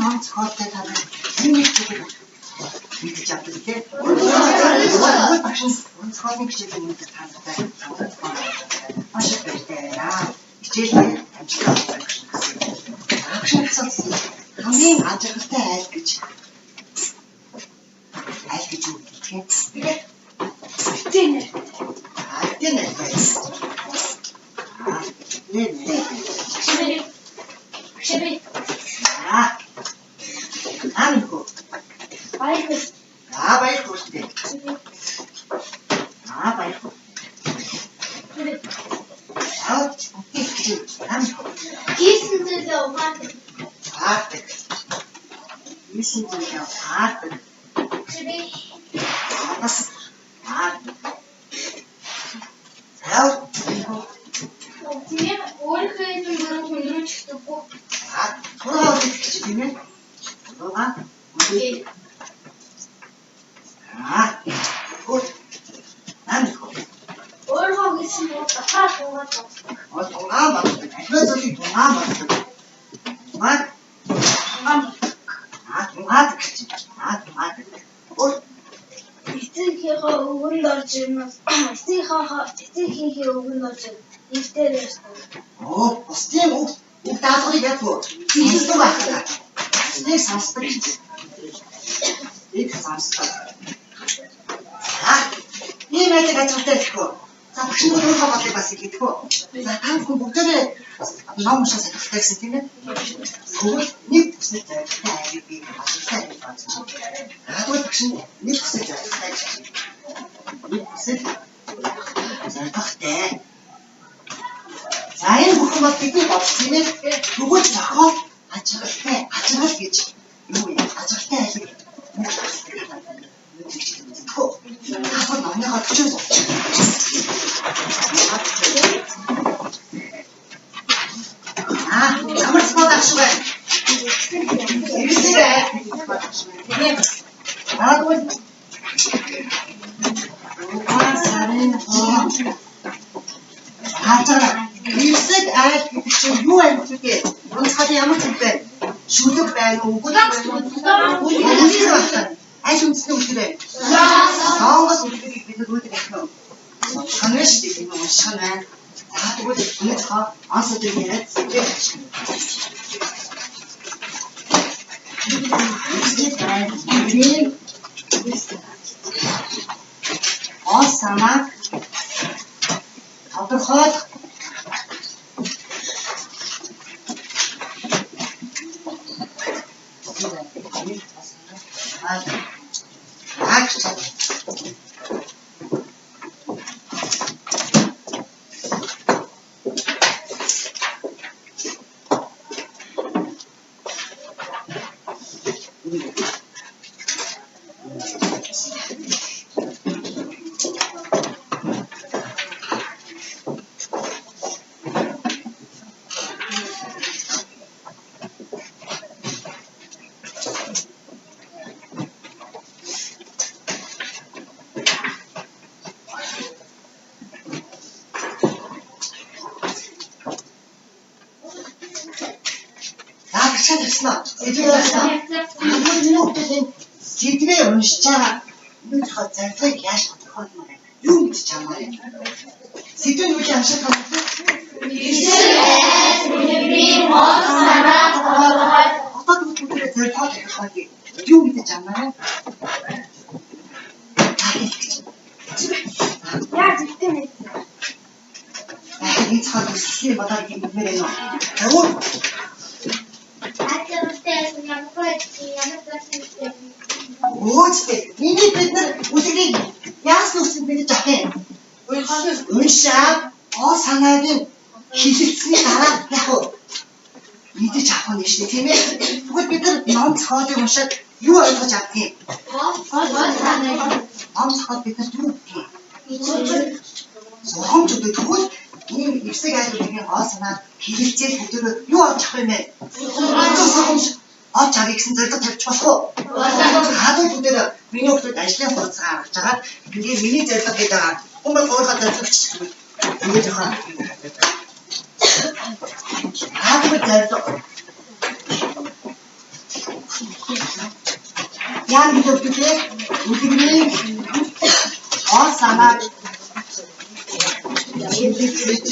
ном цохолтой танаа энэ мэдэж авдаг тийм. Багш цохолын хичээлийн үнэтэй таалагдаа маш их баяртай. Хичээлээ амжилттай багш гэсэн. Хамгийн ажиглалтай айл гэж юу гэх юм? Тэнэ. Тэнэ. Шибэ. Анко. Байхс. Байхс дээ. Байхс. Гисэн зүйлээ угаадаг. Гисэн зүйлээ угаадаг. Шибэ. Бас. Тийм өөрөө энэ дөрөв хүндрүүлж өгдөггүй. Өөрөө гэж тийм ээ. Окей. Goed. Өөрөө гэсэн бол тахаа туугаад. Туугаа ба. Ахлаа зөвхөн туугаа ба. Маа. Туугаад гэж. Туугаад. Эцэгийнхээ өвгөнд орж ирнээс эцэгийнхээ өвгөнд орж ихтэй байсан. Бас тийм үг даалгаврыг яг гоо. Хэлдэг байна. Нэг сонсдог. Нэг сонсдог. Ийм ажил ажилладаг гэхгүй. За багш нь өөрөө бодлыг бас хэлэхгүй. За та бүхэн бүгдээрээ ном уншиж сонирхолтой гэсэн тийм ээ. Тэгвэл нэг бүсний зорилготой айлыг бий ажиллатай гэж бодож байна. Тэгвэл багш нь нэг бүсний зорилготой гэж. Нэг бүсний зорилготой. За энэ бүхэн бол бидний бодсон тийм ээ. Тэгвэл зохиол ажиглалтай гэж юу юм? Ажиглалтай айлыг Хаа номныхаа төчөөс ямар спот авчих вэ? Ирсээ. Тэгвэл ирсэг айл гэдэг чинь юу юм бэ? Онцгой ямар зүйл вэ? Шүлэг байна уу? Үгүй байна уу? Аль үндэсний үлгэр вэ? Сонгос үлгэрийг бид өөд гэх юм. Сонирш тийм юм шиг байна. Тэгвэл энэ цаа ансууд яриад зүгээр чинь. Осамаг тодорхойлох Сэдвээ уншиж байгаа энэ цохол зарцыг яаж тодорхойлно вэ? Юу гэж чамаа юм? Сэдвээ юу яашаа тодорхойлно? Бидний мод санаа тодорхойлно. Отод бүгдээ тодорхойлно. Юу гэж чамаа? Яаж ихтэй нэг. Энэ цохол үсгийн бодоод юм бэмээр юм. Тэгвэл Өөчтэй. Миний бид нар үлгийг яасан үсэнд бид жах юм. Уншаад санаагийн хилэлцсний дараа яг уу мэдэж авах нь шүү дээ тийм ээ. Тэгвэл бид нар ном цохолыг уншаад юу ойлгож авдаг юм? Ном цохол бид нар юу гэх юм? Сохомч өгдөг. Тэгвэл ийм эвсэг айлуудын санаа хилэлцээ бүгдөө юу олж авах юм бэ? Сохомч олж авъя гэсэн зорилго тавьж болох уу? Хадууд бүгдээ миний хүүхдүүд ажлын хурцгаа авч байгаа. Тэгээд миний зорилго гэдэг хүмүүс өөрийнхөө зорилгоч ингэж яхаа. Хадууд зорилго. Яан хэлбэлээ үлгэрийн ор санааг шилжүүлж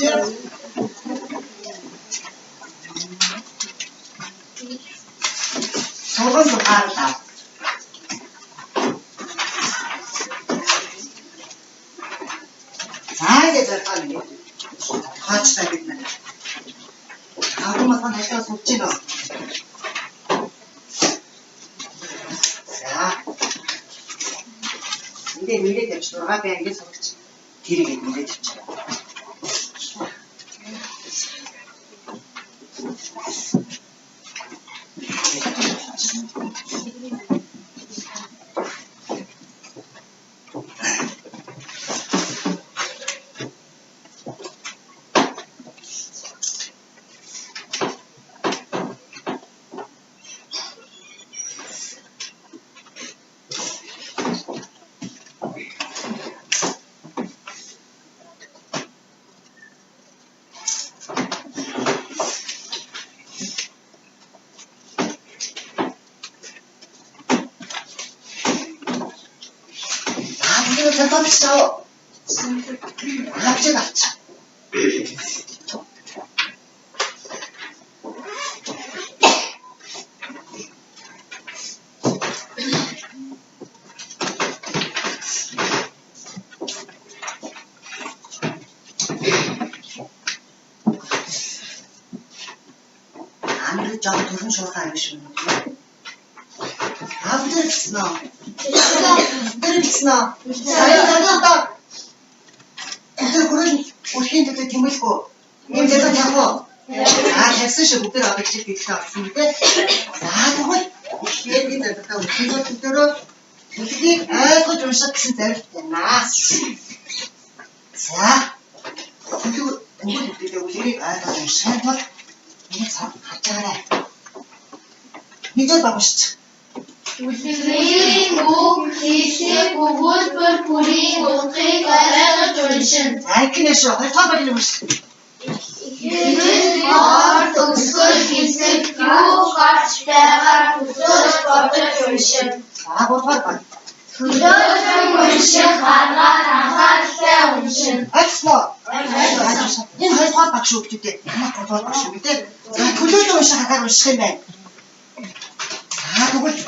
сургууль ухаарлаа. Цаагээ зархаа нэг хаачтай бид нар. Агумасан хашаа сувч гинэ. За. Эндээ нэрээ тавьж 6 байнгын сувч тэрийг нэрээ тавьж. 잡았어. 갑자기 갔자. 아무리 좀 두른 소리가 아니시면 아무들 있어. 들으시나? 잘한다. 이들 그런 오신들 팀을고 임대도 하고 아 됐으시 못들 아버지 비슷하 왔습니다. 나도 얘기들 또 우리도 듣도록 어떻게 아이고 좀 썩신들 됐나? 자, 그리고 우리 우리 아이고 좀 생각 이게 참 하자래. 이제 봐보시죠. Үлгэрийн үг хийсээ бүгд бүрийн утгыг ойлгож уншина. Айкнэш хатабал юм шиг. Ихэвчлэн ор төгсгөл хэсэг юу гарч байгааг хүсэж бодож уншина. Гурваар Төлөөлөн унших аргаар анхааралтай уншина. Альсмо. Энэ хоёрдугаар баг шүү гэдэг. Ямар гурваар баг шүү гэдэг. За төлөөлөн унших аргаар унших юм байна. За тэгвэл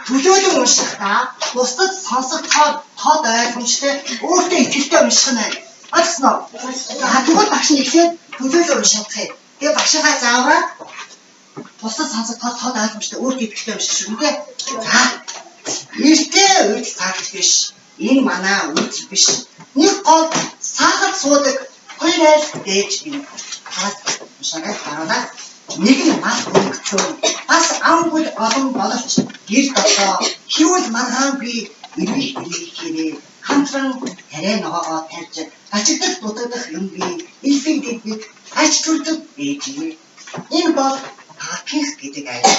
төлөөлөн уншихдаа бусдад сонсох тод ойлгомжтой өөртөө итгэлтэй унших нь байна. Альсмо. За тэгвэл багш нь ихлээр төлөөлөн унших юм. Тэгээ багшаа заавраад бусдад сонсох тод ойлгомжтой өөртөө итгэлтэй унших шүү дээ. За эртээ үед цагт биш. Энэ манай үед биш. Нэг гол сахад суудаг хоёр айл дээж юм. Хараад шагаад харуулаад нэг нь мал өнгөцөө. Бас амгууд олон боловч гэр дотоо хивэл маргаан би ирэх хамтран тарай ногоогоо тарьж ачигдал дутагдах юм би элфиг дэвгэж ач түрдэг байж. Энэ бол хаких гэдэг айл.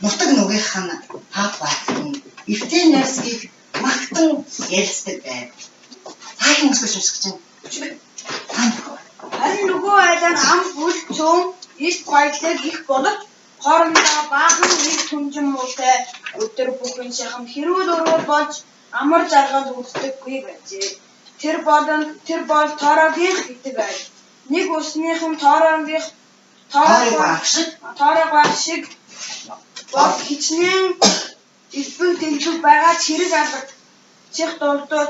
Нутаг нүгийнх нь хак байна. Эвтэн нарсгийг магтан ярьцдаг байв. Цаагийн өсгөж үсгэж чинь. Харин нөгөө айлын ам бүл цөөн их баялаг их боловч хоорондоо баахан их түнжин муутай өдөр бүхэн шахам хэрүүл өрөөл болж амар жаргал үүсдэггүй байжээ. Тэр бол тоорогийн гэдэг айл. Нэг усныхан тоорогийн тоорог шиг бол хичнээн избэн тэнцүү байгаа чирэг алга чих дурдуу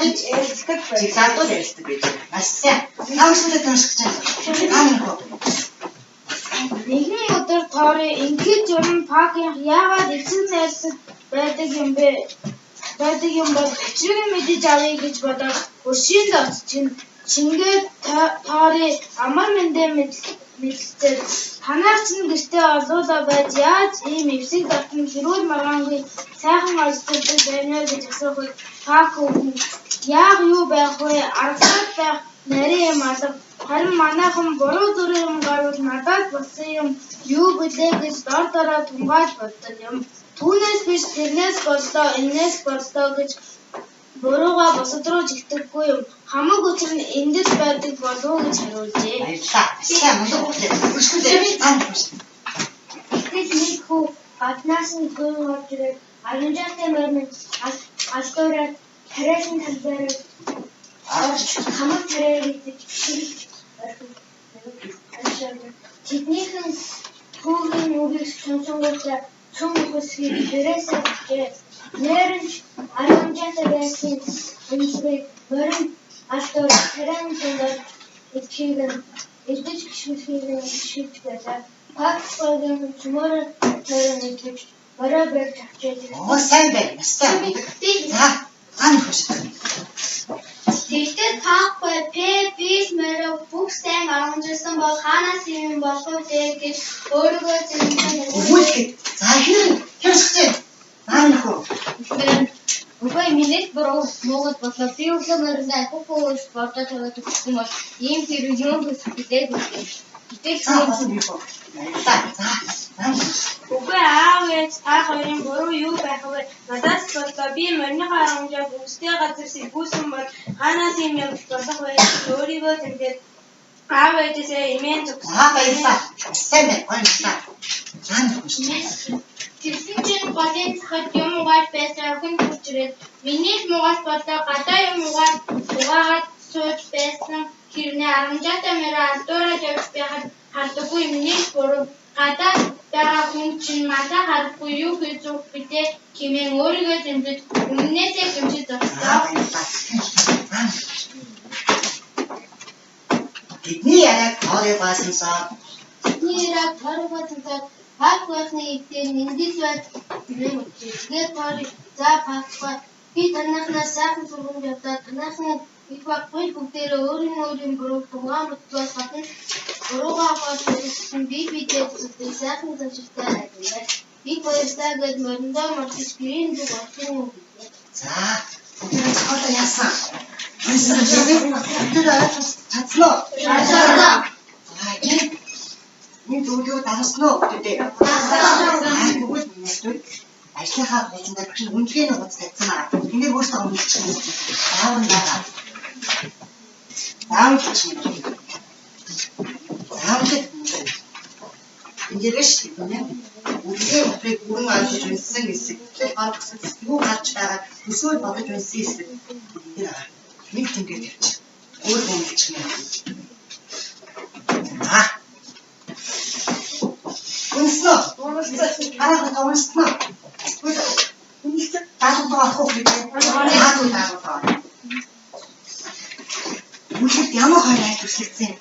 гэж ярьдаг байж. Задуу ярьдаг байж. Астай. Таамстай томсгож байна. Нэгэн өдөр тоорын ингэж юм пакинг яагаад эцэг найрсаг байдаг юм бол өчрөг мэдэж авъя гэж бодоод өшийн дорч чингээд тоорын амар мэндэ мэдлээ. Танаар чинь гэртээ олуулаа байж яаж ийм эвсэг дотн хэрүүл маргаангүй сайхан олддог байна гэж асуухад пак яг юу байх вэ? Аргад байх нарийн юм алга. Харин манайхан буруу зүрх юм гарвал надад болсон юм юу билээ гэж дороо тунгааж боддог юм. Түүнээс биш тэрнээс боллоо, энээс боллоо гэж бурууга босод руу жигдэггүй юм. Хамаг учир нь эндэл байдаг болов уу гэж хариулжээ. Баярлалаа. Сайн мундаг хүүхдээ. Өшгөлээ. Гэтэл нэг хүү гаднаас нь гүн орж ирээд аянжаатай морин алдуураар тариалан талбайраа орж хамаг тариар идэж тэднийхэн түүгийн үгийг сонсонгуудаа цөм үхсгийг дээрээсээ бичээ. Нэрэн аянжаатай байсан үнсгийг морин алдуураар тариалан талбайраар идэж гişмэхийг шийдэж байлаа. Паксогийн чумаар төрөн идэж бороо барьж авчээ. Оо сайн байна. Сайн. За, хан хөш. Тэгтэл таахгүй P-бис мөрөө бүхстэй оромжсон бол хаанаас юм болох вэ гэж өөрийгөө зэмлэн Үгүй. За хэрсэж. Наанхуу. Үгүй минийх буруу Монгол болоо би өглөө мөрөндөө хөхөөс бодож байгаа гэсэн бол ийм тэр юм хүсэлтэй гэдэг. Үгүй аав ээж та хоёрын буруу юу байх вэ? Надаас болоо би морины харамжаа бүстэй газар сэргүүсэн бол хаанаас юм болох вэ? Өөрийгөө зэмлээд аав ээжээсээ имэн зүгсэн. Баярлалаа. Сайн байна. Наанхуу. Тэрсэн чинь голын цахад юм угааж байсан хүн хүчрээд миний муугаас болоо гадаа юм угаагаад сууж байсан хэрнээ арамжаатай мөрөө алдуураад явж байхад хардаггүй миний буруу гадаа байгаа хүн чинь надад харахгүй юу гэж зүг битээ хэмээн өөрийгөө зэмлэж өмнөөсөө гэмшиж зогсоо. Бидний яг тоорой баасансаа. Пак байхны идээр нэндэл байж тэгээд тоорой за паква би танахнаас сайхан сургууль явдаа танахны их баггүй бүгдээрээ өөрийн буруу тугаан бодлоос гадна буруугаа гоцсон бидээ зүгтээ сайхан зочилтай ажиллаа. Би хоёртаа гээд мөрөндөө мордож гэрийн зүг орсон юм. За, одоо яасан. Тэр чадлаа. Нэг зөвлөгөө дарсноо гэдэг. Ажлынхаа хэмжээнд багш нь үнэлгээний хуц тавьсан аа. Энийг өөртөө өмнөчих юм. Заавал ингэж тийм үнэлгээ ухрыг бүрэн олж унсан гэсэн. Гаргасан юу гарч байгаа төсөөл бодож унсан гэсэн. Нэг тэмдэг тавьчих. Өөр үнэлчих юм. Үнснөө. Үнснөө. Таатуу авах үү? Үнэхээр ямар хайр төслөгцэн.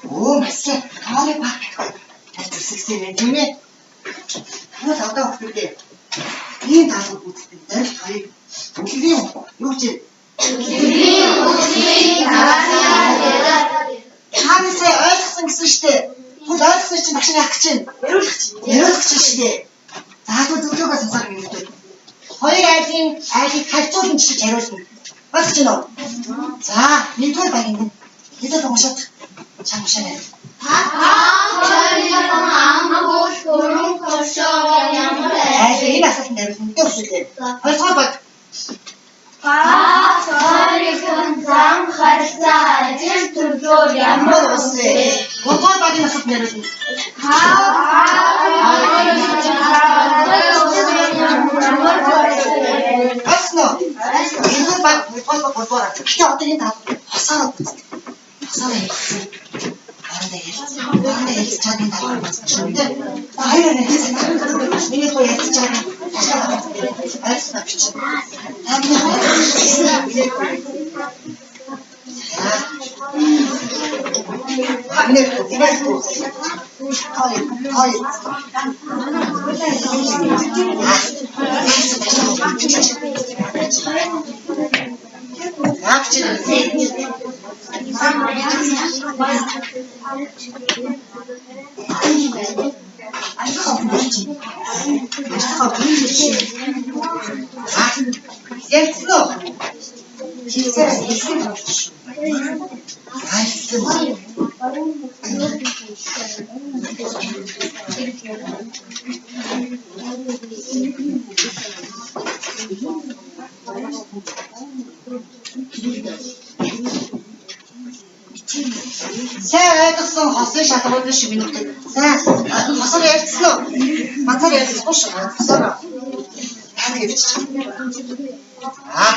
Оо, масаа. Тоорой пак. Төслөгцэн байх юм ээ. Юу одоо өгдөө. Ийм таалга үздэг. Дөрөв хоёрыг үлгэрийн юу ч Хаанасаа ойлгосон гэсэн штэ. Түл ойлгосон чинь багш яах гэж байна? Яриулах чинь штэ. За зөвлөгөө сонсох юм дээ. Хоёр айлыг харьцуулан чиж яриулна. Ойлгож байна уу? За, нэгдүгээр баг ингэ. Хэдэл уушаад чамшаа. Энэ асуултанд хариулт мэдээ өгсөлээ. Хоёрдугаар баг. Хоёрын зам харьцаа ажил төрлөөр ямар үсэ. Гурван багийн асуулт хариулна. Асно. Энэ баг гурван. Гэхдээ одоо энэ тал хасаараа үзтээ. Хасаараа хийсэн. Арандаа ялж чадсан тал болсон дээ. Хоёроо хэлсэн. Миний хөө ялж чадсан. Арьсна бич. Сайн ойлгосон Хосын шалгуулсан шиг минут. За, хосоор ярьсан уу? Мацаар ярьсан шүү. Хосоор. Аа гэж. Аа.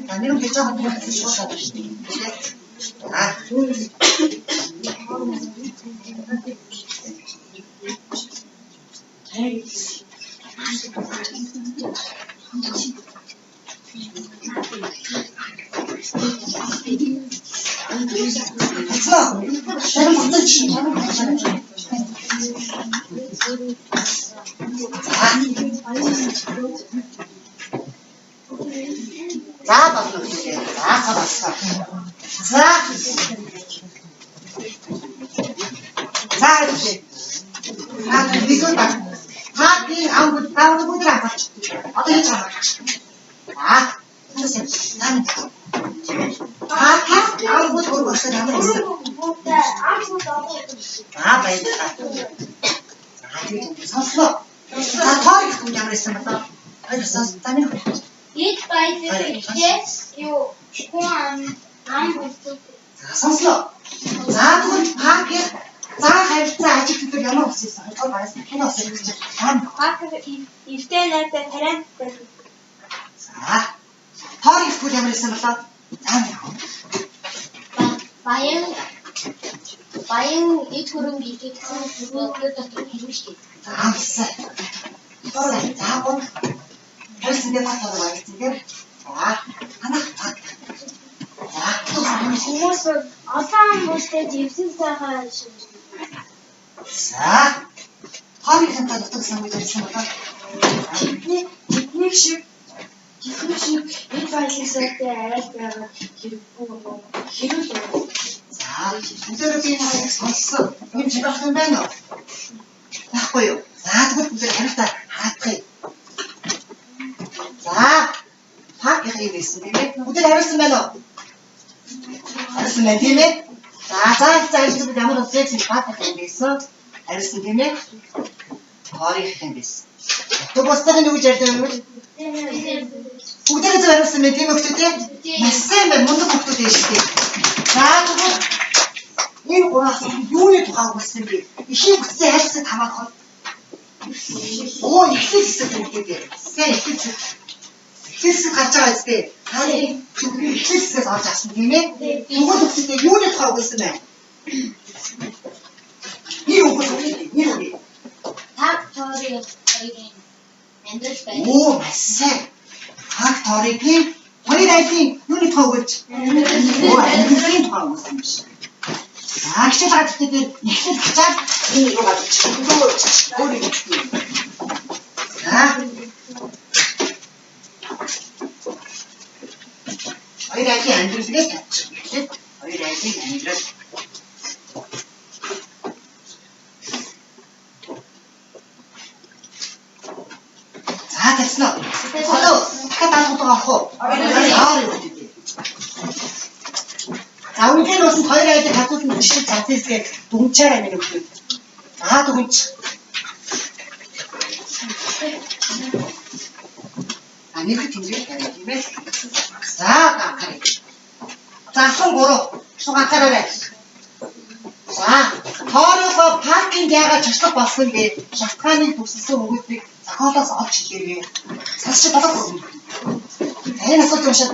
Намайг гэж байгаа юм шиг шууд шүү дээ. Аа. За болно үгүй. За хаваасаа. За. Бисүү та. Хаагийн амбут таавал бүдраа бач. Одоо яаж байгаа. Аа. Тэсээ. Наа. Амбут бүрсэн ямар вэ? Амбут одоо. Баярлалаа. За тийм сонслоо. За таарих юм ямар байсан бэ? Хоёрсаас тамир. Ид баярлалаа. Юу амбут. Сонслоо. За тэгвэл паркер за харилцаа ажилтнууд ямар ус ийсэн? Тэр багаас кино ус хийж байна. Паркер ивтэй найтай тариан байдаг. За. Таарих юм ямар байсан болоо? Баян ид хөрөнгө итгэсэн зүйлүүд дотор хэрэг шүү. За. За гоо. Тэрсэндээ татвар байгуулсан тийм. За. Анаа. Хүмүүс олон амбуудтай живсэн сайхан шиг. За. Харин та дотор юм байсан болоо. Техник шиг энэ файлсаатай арай байгаа хэрэг. За, өнөөдөр би нэг сонссон. Юм жибах юм байна уу? Баггүй юу? За, тэгвэл бүгд хамтдаа хаацгаая. За, хаа гэх юм тийм ээ? Бүгд хариулсан байна уу? Хариулсан байна тийм ээ? За, бүгд ямар усыг баатах юм байсан? Хариулсан тийм ээ? Хоорих юм байсан. Тэг босдоо нэг үж ярьдаг юм уу? Бүгдээ зөвөрсөн мэт юм өгчтэй. Массан байна мундаг өгчтэй шүү дээ. За тэгвэл энэ гураас юуны тухай өгсөн бэ? Ихийг бүтсэн хайрцаг хамаахад. Оо ихлэх хэсэг бүгдээ. Сайн ихлэх хэсэг гарч байгаа зү. Харин ихлэх хэсгээс орж авсан тийм ээ. Бүгд өгчтэй юуны тухай өгсөн бэ? Юу өгсөн? Таг тори эндээс байна. Оо массан. Хаг торигийн хоёр айлын юуны тоогож оо айлын тоогож юм шиг. Агшил гадтай дээр ихлэх хачаад энэ юу гадч. Өөр юм. Хоёр айлын амьдралгээс тавьчих. Хоёр айлын амьдрал. За тэгсэн үү? Хадаа дахиад алгадгаа авах уу? Яар юу гэдэг. За үнэхээр бас хоёр айлыг хатуулсан жишээ цацээсгээ дүнчээр амин өгдөг. За дүнч. Амиг тэмдэг юм бэ? За гахаа. За сон гурав. Сугатаарай. За хоороо паркинг яагаад чашлах болсон бэ? Шалтгааны төсөлсөн өгүүлбэрийг зохиолоос олж хэлээрэй. Цааш болоогүй. Энэ асуулт уншаад.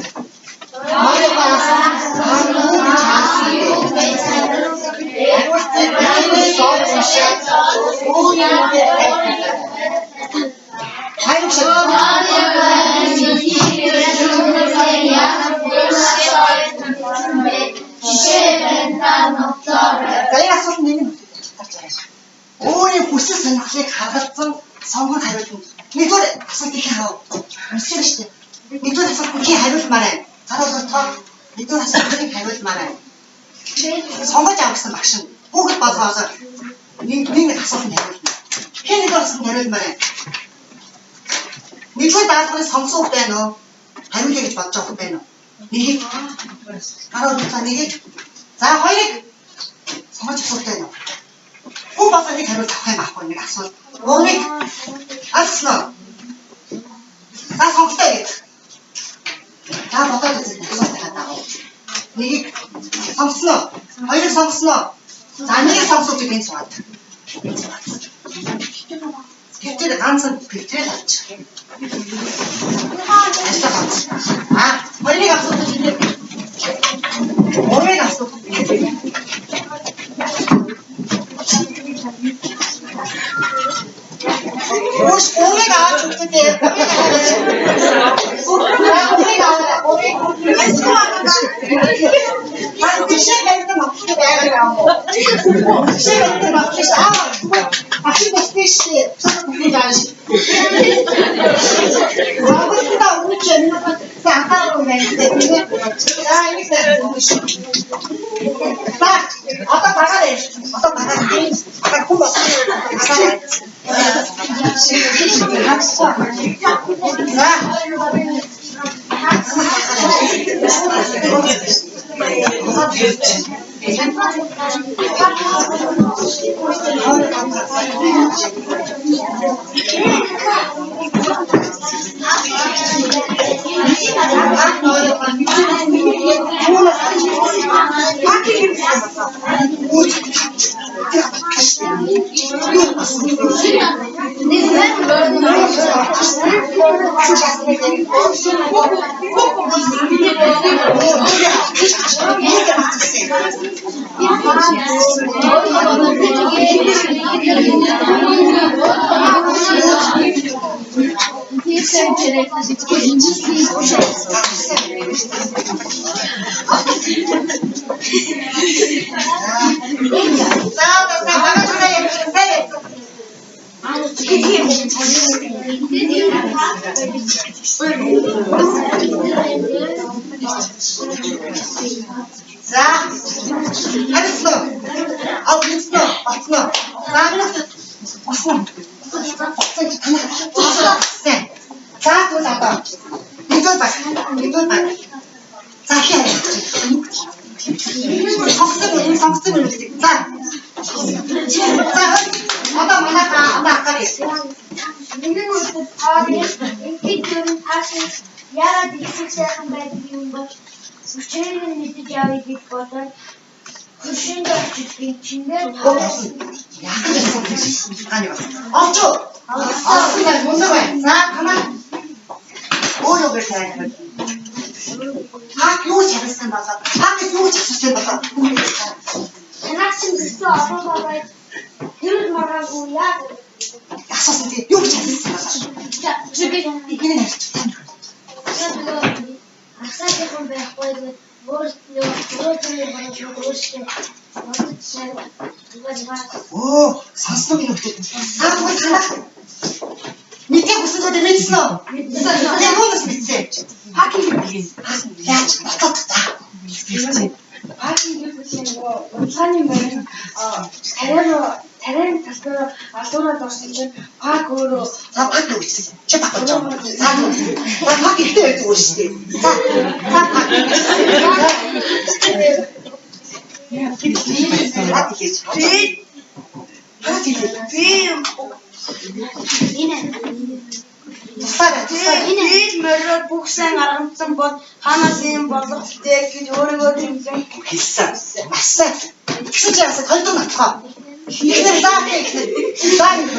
Өөрийн хүсэл сонирхлыг хадгалсан сонгон хариулт нэгдүгээр асуултыг харав. Арчсан шүү дээ. Нэгдүгээр асуултыг хариулмаарай. Заруулах тоо нэгдүгээр асуултыг хариулмаарай. Сонгож авсан багш нь бүгд болгоосоо нэг асуултанд хариулна. Хэн нэгдүгээр асуултанд хариулмаарай. Нэгдүгээр даалгаврыг сонгосон байх байна уу? Хариулъя гэж бодож байгаа байх байна уу? Нэгийг харуулсан нэгийг за хоёрыг сонгож авах байх байна уу? Хүн болоо нэг хариулт авах юм аахгүй нэг асуулт. Өөрийг алснаа. За сонготой гэж. За бодоод үзэх асуулт хадаа. Нэгийг сонгосноо. Хоёрыг сонгосноо. За нэгийг сонгосоо гэж энэ сууд. Тэр ганцхан бэлтгэл авч. Хоёрыг асуух гэж байна. Өөрийг асуух. Өөрийг авч үзтээ. Өөрийг аваа. Бишээ байдаг мөчтэй байгаад юм уу? Бишээ байдаг мөчтэй аа. Ахи бишээ цаа бүхэн зааш. Аваа үуч юм сахар үнэтэй. Аа энэ сайн. Ба одоо багаарэ. Одоо багаарэ. Одоо хүн багаарэ. За, харилцаа. Авлицноо, батноо. Басан. За, түл одоо. Нэгдүгээр баг. За, хээ. Сонгосон юм. За. Одоо манайхаа ахаар ирсэн. Миний үлдээ тооны инкидэн ташин яагаад их сайхан байдаг юм бол сүчээрийн мэдэж авъя гэж бодоод хөшөөнд очиж чиндээ Олчоо. Олчоо мундаг бай. За танаа. Өөрөө гэртэй. Хаа юу чарсан болоо. Хаа юу чарсан болоо. Танаачин гэсэн олон бай. Тэр мараагүй яа. Асуусан тийм юу чарсан болоо. Чигээ энэ нэрчтэй. Асаахан байхгүй л Оо, сонсон юм үү? Аа, тэгвэл танаа. Мэдээ хүсэн зүйл мэдсэн үү? Мэдсэн. Юунаас мэдсэн? Хакинг хийх. Яаж батат та. Хакинг хийсэн нөгөө унцааны мөрөн тарайн тасгаар алдуураад орсон чинь пак өөрөө пак үүссэн. Чи пак гэж байна. Пак ихтэй байдаг шүү дээ. За пак. Энэ мөрөд бүх сайн аргамсан бол ханаас юм болох дээ гэж өөрийгөө тэмцэн хэлсэн. Асаа. Тэгсэн чи ясаа хоёр дуу натхаа. Ихнэр заа гэх. Заа гэх.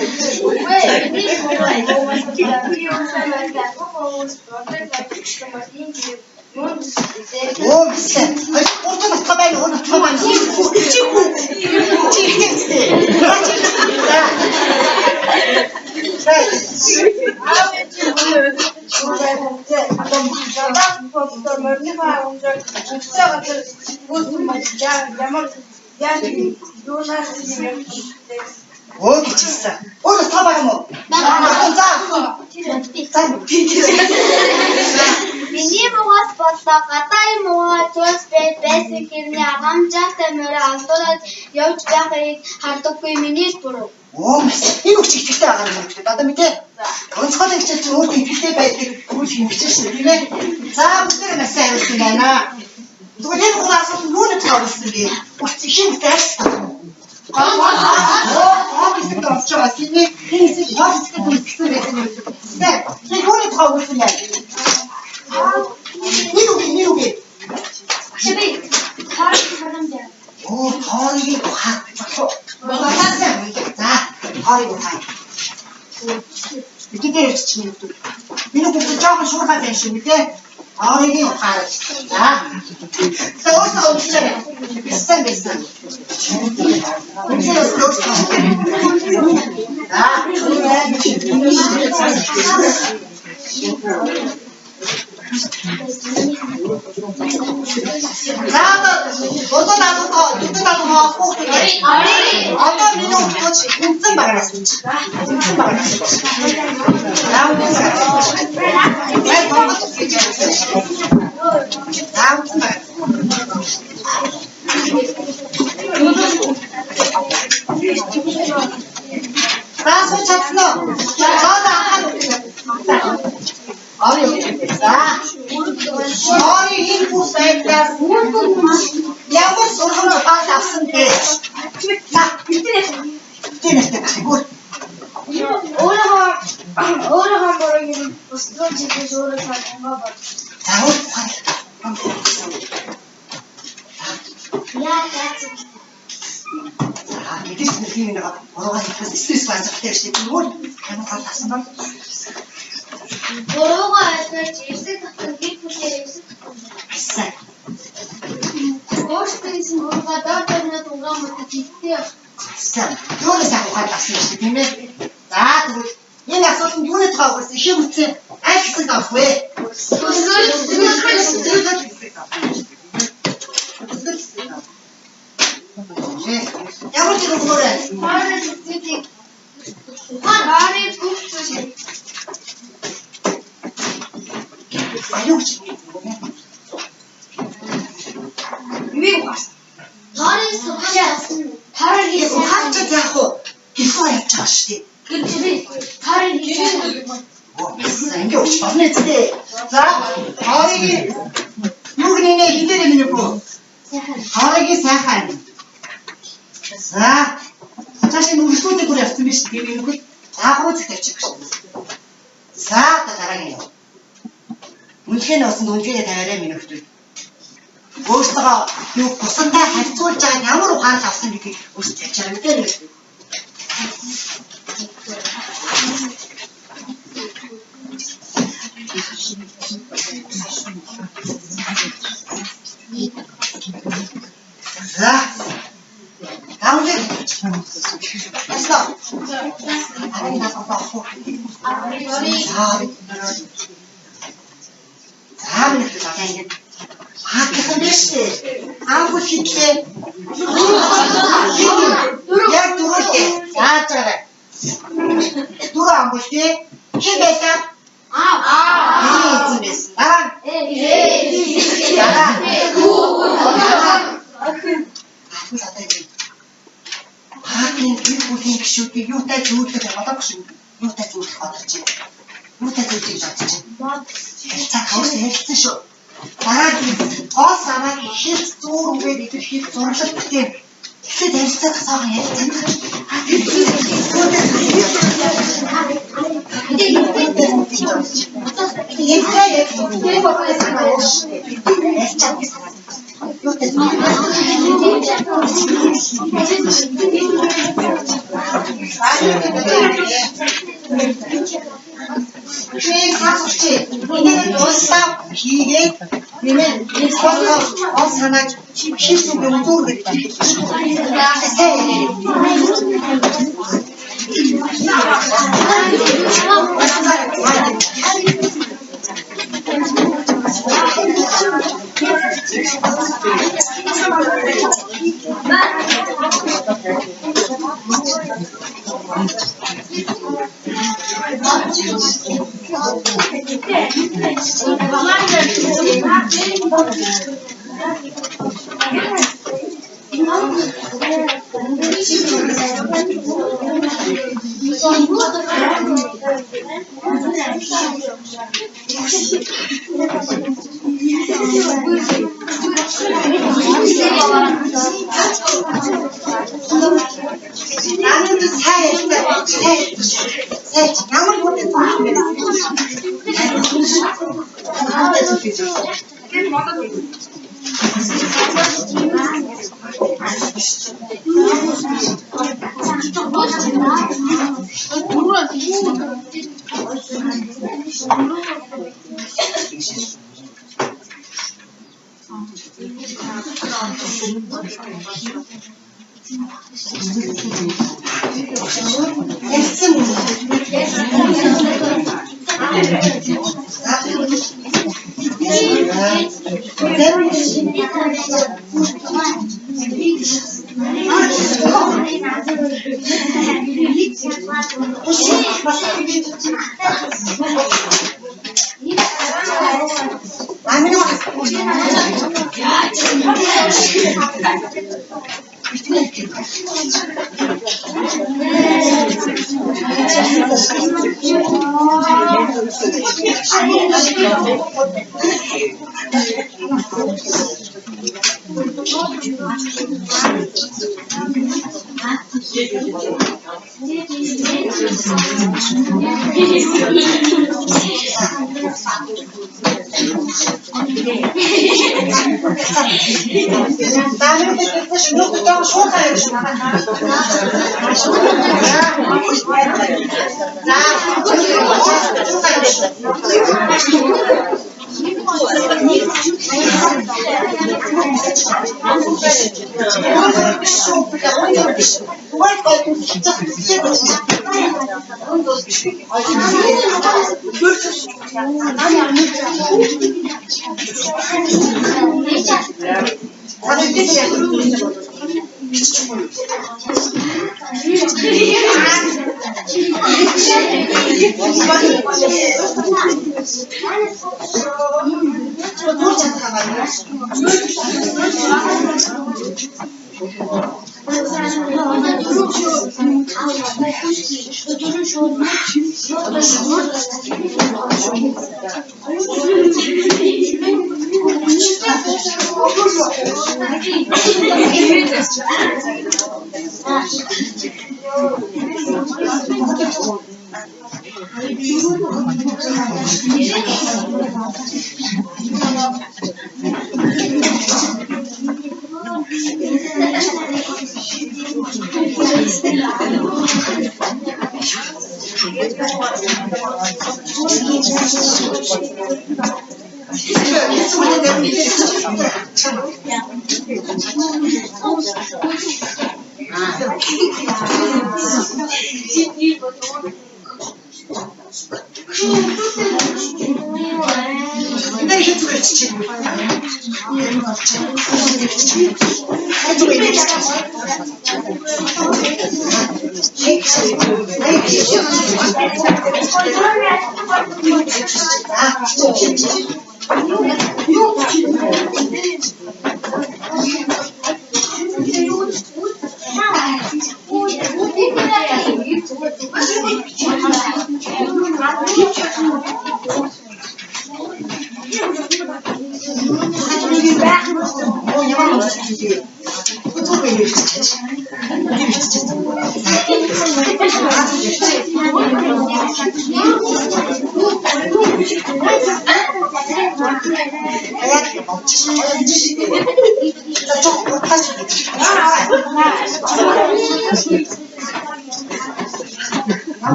Оо гэсэн. Хоёр дуу натхаа байна. Өөр натхаа байна. Чи ихтэй. 어디 있어? 어디 타봐요 뭐. 자. Миний муугаас боллоо гадаадын муугаа цус байсан хэрний агамжаатай морь алдуулаад явж байгааг хардаггүй миний буруу. Оо, энэ үгч ихтэй байгаа юм уу? Одоо мэдээ. Онцгой хичээл чинь өөрөө ихтэй байдаг үйл хэмжээ шүү, тийм ээ. За, бүгд маш сайн явуулсан байна. Зүгээр энэ хугацаанд юуны тавьсан гээ. Урт ихэнтэй ашиг. Офист орж байгаа тийм ээ. Энэ хэсэг офист гэсэн байсан юм. Тэг юуны тавьсан яа. Нэг. Шиби харах харамжаа. Оо, тоорыг хаах болов. Багасаа үү. За, тоорыг хаа. Бидний чинь юу? Миний бүгд жоохон шуурхай байх шүү дээ. Тоорыг хаа. За. Сөөсөө өчлөө. Бистэн. Одоо миний өгч үнцэн багаас нь. Ямар сургамж баас авсан гэж. Өөрөө борыг өсгөө чигээс өөрөө цаангаа бод. Яа яац. Мэдээж нэг нэг бороо хийхээс стресс баазтай шүү дээ. Өөр ямар тасан бол. Бороо ажиж ирсэг татсан гих бүлээ ирсэг. Сайн. Өөртөөс нь ургаадаа тэрнээ тунган мөт хийхдээ. Сайн. Юунаас авах гэсэн шүү дээ, тийм ээ. За тэгвэл энэ асуултанд юуны тухай өгсөн их юм үтсэн аль хэсэг авах вэ? Ямар ч юм уу. Харин зүтик. Харин зүтик. Аюуч. Юу бас? Харин сухасан. Харин ухаач яах вэ? Гисоо явж байгаа шүү дээ. харин Ингээ уч болно дээ. За, харийг юу гэнэ хинтээ нэмэх үү? Харийг сайхан. За. Цаашаа нүрсүүдийг бүр явсан биш тийм юм уу? Заагруу зүг тавьчих гэж. За, дараагийн яа. Үнэхээр нөөсөн үнэхээр тавиараа минь өгдөг. Өөртөө юу бусантай харьцуулж байгаа ямар ухаан авсан гэдгийг өөртөө ярьж байгаа юм дээ. За. Таамаг. Асла. Арай насаа. Заавал байгаа юм. Хаахан биш. Аавгүй хитлээ. Яг дөрөвтэй. Зааж байгаа. Дөрөв амгүйтэй. Хин байсан? Аа. Эзэн байсан. Хаагийн гэр бүлийн гишүүдийг юутай зүүрлэх болоогүй шүү. Юутай зүүрлэх бодож байна. Юутай зүүрлэх бодож байна. Цаа хавс хэлсэн шүү. Дараагийн гол санааг их зүүр үгээд идэвхийг зурлал бүтээн. Тэгэхэд ярилцах цаахан ярьсан. Шээ хасч энэ дуусаа хийгээд нэмээ ол санаач хийсэн юм зүр гэдэг. 나는 새 양을 못해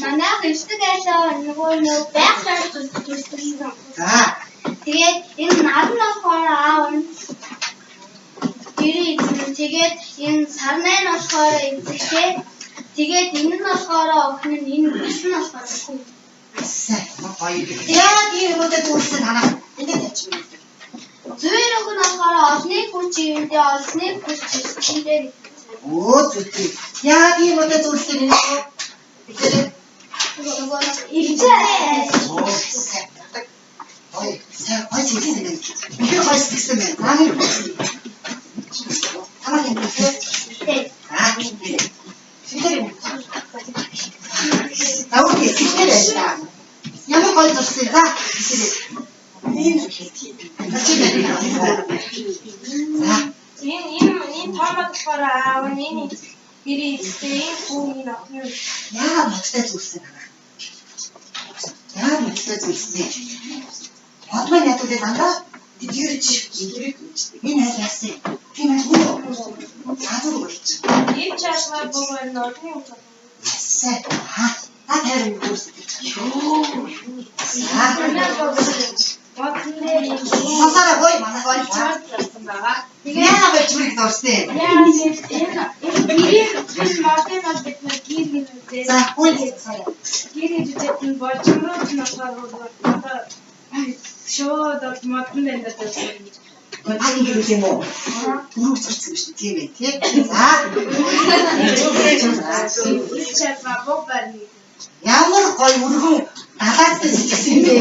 Манайх эрсдэгээс нөгөө байх шаард төсөлсөн. Тэгээд энэ наран болохоор аав нь гэрээ эзэн. Тэгээд энэ сарнай нь болохоор эзэгтэй. Тэгээд энэ нь болохоор охин нь энэ бүс нь болохоор хүү. Яг ийм үедээ зүйлсэн танаа ингээд ячмаа. Зүгээр үг нь болохоор олны хүч юмдээ олны хүч чигээр. Оо зүгтээ. Яг ийм үедээ зүйлсэн юм уу? Ихээр Ой, сайн хийсэн юм. Би хойс гэсэн юм. Наа юу? Тамаа юм. Сэлэр. Тавуу сэлэр яа. Ямар гой зурсан за. Энэ тоомод болохоор аав нь энэ гэрээ эзтэй хүүний охин. Яа мөцтэй зүрсэн аа. Яа мөцтэй зүрсэн. Одмын ятуудад дандаа дижирч энэ хайрсан. Тийм үү? Цаадуу болж. Энэ чашмаа богоо нотны утга. Сэ. Та хайр үүсэж. Масара гой манай гой чарсан байгаа. Яа гэж бүрийг дурсан. Яа энэ гэрээ мартинад бид нар гэрээ. За хөл сая. Гэрээ жүжигтэн болчмроо ч насаар шоодод матн дэндээ тавьсан. Паки гэрүүл юм уу? Түрүү царцсан шүү дээ тийм ээ тий. За. Чатма бобарни. Ямар гой өргөн далаадтай сэтгэсэн юм бэ?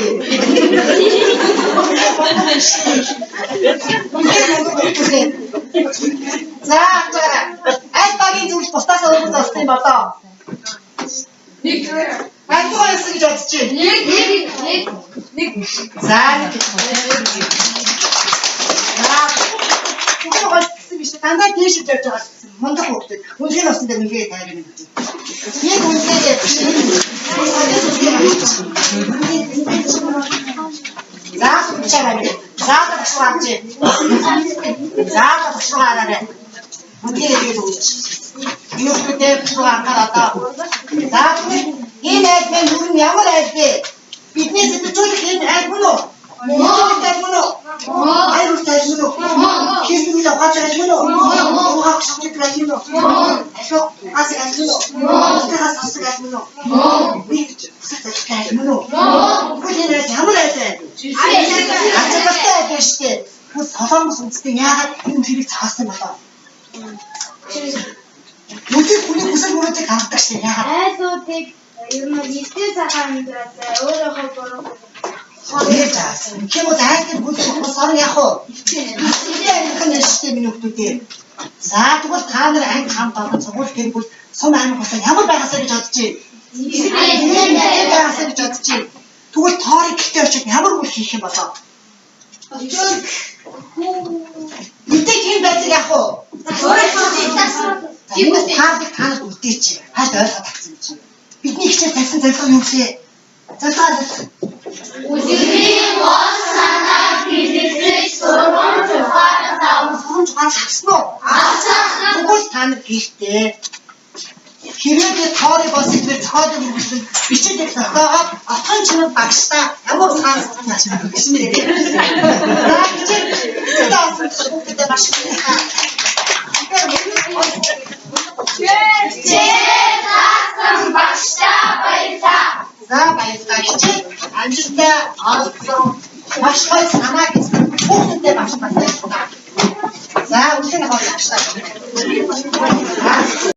За аль багийн зүйл бусдаас өөр зовсон юм болоо. Нэг. Айгуу яасан гэж бодож байна. Нэг. За. Тэгвэл гойсон биш. Дандаа тийш явж байгаа гэсэн. Мундаг хөвгдөд. Үнхээр авсан дээр нэгээ тайрах юм. Нэг үнхээр Заах чараа. Заах ташгаач. Заах ташгаараа. Үнхээр тэгээд үүч. Юу гэдэг ташгаараа одоо. Заах энэ айдмын дүрм ямар айд вэ? Бидний сэтгэлжүүлэх энэ айд мөн үү? Айд мөн үү? Айд мөн үү? Хийсэн л ухаач айд мөн үү? Ухаач айд мөн үү? Ашиг ас айд мөн үү? Ухаас ас айд мөн үү? Бид айд мөн үү? Бүгд ямар айд вэ? Ачаалтаа айд шүү дээ. Бүх солонгос үндэстэн яагаад энэ хэрэг цаасан болоо? Үгүй хүний хүсэл мөрөдийг хавдаг шээ яагаад? Айдуудыг ер нь нийтдээ цагаан амьдраад өөрөөхөө буруу. Хоёр заасан. Чимээ хайхад бүлэхгүй сар яах вэ? Эцэг амирхан нэштэй миний хүмүүсээ. За тэгвэл та нар анги хамт олон цогцол гэр бүл сум амир хосоо ямар байгаасаа гэж бодож байна? Байгаасаа гэж бодож байна. Тэгвэл тоорыг гихтээ очиж ямар үйл хийх юм болоо? Үтэй тийм байцаг яах вэ? Тэгвэл та нар үлдээч. Хаад ойлгоод авсан чинь. Бидний хичээл тавьсан зорилго юу вэ? Үзэгдлийн гол санаа хэрэглэж сургууль ухаантай сургууль авсан уу? Авсан. Тэгвэл та нар гихтээ хэрвээ тоорыг бас ихэр цохоод өгсөн бичээд зохиогоод отхон чимэг багштай ямар ухаан сургууль гэсэн юм бэ? За хичээл хүүхдэд маш их таасан багштай баярлаа. За баярлалаа хичээл амжилттай олсон маш гоё санаа гэсэн хүүхдэд маш баярлалаа. За үлэн хол багштай.